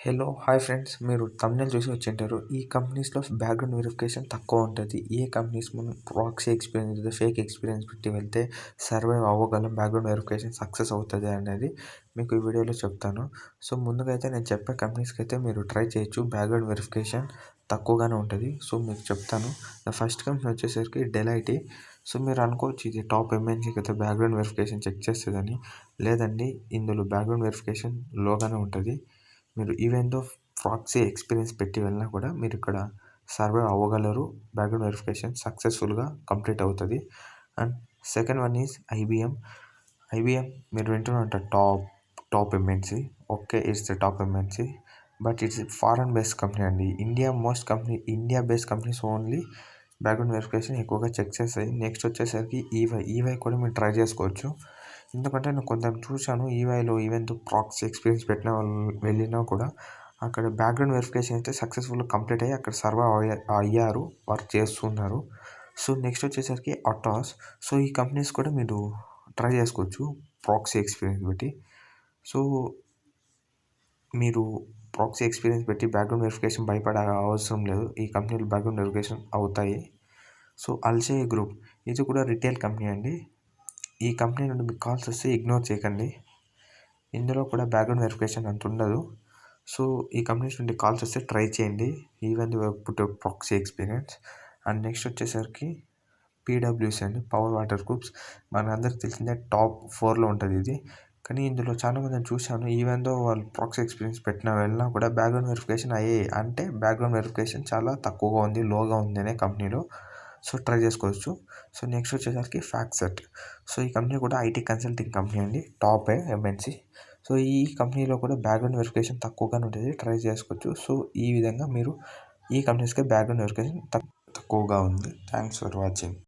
Hello! Hi friends. మీరు thumbnail చూసి వచ్చుంటారు. ఈ కంపెనీస్‌లో బ్యాక్‌గ్రౌండ్ వెరిఫికేషన్ తక్కువ ఉంటది. ఏ కంపెనీస్ మనం ప్రాక్సీ ఎక్స్‌పీరియన్స్ లేదా ఫేక్ ఎక్స్‌పీరియన్స్ పెట్టి వెళ్తే సర్వైవ్ అవ్వగలం, బ్యాక్‌గ్రౌండ్ వెరిఫికేషన్ సక్సెస్ అవుతది అనేది మీకు ఈ వీడియోలో చెప్తాను. సో, ముందుగా అయితే నేను చెప్పే కంపెనీస్‌కైతే మీరు ట్రై చేయొచ్చు. బ్యాక్‌గ్రౌండ్ వెరిఫికేషన్ తక్కువగానే ఉంటది. సో, మీకు చెప్తాను. ఫస్ట్ కంపెనీ వచ్చేసరికి డెలాయిట్. సో, మీరు అనుకోవచ్చు ఇది టాప్ ఎంఎన్‌సీ కదా! బ్యాక్‌గ్రౌండ్ వెరిఫికేషన్ చెక్ చేస్తదని. లేదండి, ఇందులో బ్యాక్‌గ్రౌండ్ వెరిఫికేషన్ లోగానే ఉంటది. మీరు ఈవెన్ దో ప్రాక్సీ ఎక్స్‌పీరియన్స్ పెట్టి వెళ్ళినా కూడా మీరు ఇక్కడ సర్వైవ్ అవ్వగలరు. బ్యాక్‌గ్రౌండ్ వెరిఫికేషన్ సక్సెస్‌ఫుల్‌గా కంప్లీట్ అవుతది. And second one is IBM. IBM మీరు వింటూనే ఉంటారు top MNC. Okay, it's the top MNC. But it's foreign based company అండి. India based companies only background verification ఎక్కువగా చెక్ చేస్తాయి. నెక్స్ట్ వచ్చేసరికి ఈవై కూడా మీరు ట్రై చేసుకోవచ్చు. ఎందుకంటే నేను కొందరిని చూశాను ఈవైలో ఈవెన్ దో ప్రాక్సీ ఎక్స్‌పీరియన్స్ పెట్టిన వాళ్ళు వెళ్ళినా కూడా అక్కడ బ్యాక్‌గ్రౌండ్ వెరిఫికేషన్ అయితే సక్సెస్‌ఫుల్‌గా కంప్లీట్ అయ్యి అక్కడ సర్వైవ్ అయ్యారు. వర్క్ చేస్తున్నారు. సో, నెక్స్ట్ వచ్చేసరికి అటాస్. సో, ఈ కంపెనీస్ కూడా మీరు ట్రై చేసుకోవచ్చు ప్రాక్సీ ఎక్స్‌పీరియన్స్ బట్టి. సో, మీరు ప్రాక్సీ ఎక్స్‌పీరియన్స్ పెట్టి బ్యాక్‌గ్రౌండ్ వెరిఫికేషన్ భయపడే అవసరం లేదు. ఈ కంపెనీలు బ్యాక్‌గ్రౌండ్ వెరిఫికేషన్ అవుతాయి. సో, అల్షయ్ గ్రూప్ ఇది కూడా రిటైల్ కంపెనీ అండి. ఈ కంపెనీ నుండి మీకు కాల్స్ వస్తే ఇగ్నోర్ చేయకండి. ఇందులో కూడా బ్యాక్‌గ్రౌండ్ వెరిఫికేషన్ అంత ఉండదు. సో, ఈ కంపెనీస్ నుండి కాల్స్ వస్తే ట్రై చేయండి. Even though put proxy experience. And next వచ్చేసరికి పీడబ్ల్యూసీ అండి. పవర్ వాటర్ గ్రూప్స్ మనందరికి తెలిసిందే టాప్ 4లో ఉంటది ఇది. కానీ ఇందులో చాలా మందిని చూశాను. ఈవెన్ దో వాళ్ళు ప్రాక్సీ ఎక్స్‌పీరియన్స్ వెళ్ళినా కూడా బ్యాక్‌గ్రౌండ్ వెరిఫికేషన్ అయ్యాయి. అంటే బ్యాక్‌గ్రౌండ్ వెరిఫికేషన్ చాలా తక్కువగా ఉంది, లోగా ఉంది అనే కంపెనీలో. సో, ట్రై చేసుకోవచ్చు. సో, నెక్స్ట్ వచ్చేసరికి ఫ్యాక్ట్సెట్. సో, ఈ కంపెనీ కూడా ఐటీ కన్సల్టింగ్ కంపెనీ అండి. టాపే ఎంఎన్‌సీ. సో, ఈ కంపెనీలో కూడా బ్యాక్‌గ్రౌండ్ వెరిఫికేషన్ తక్కువగానే ఉంటది. ట్రై చేసుకోవచ్చు. సో, ఈ విధంగా మీరు ఈ కంపెనీస్‌కి బ్యాక్‌గ్రౌండ్ వెరిఫికేషన్ తక్కువగా ఉంది. Thanks for watching.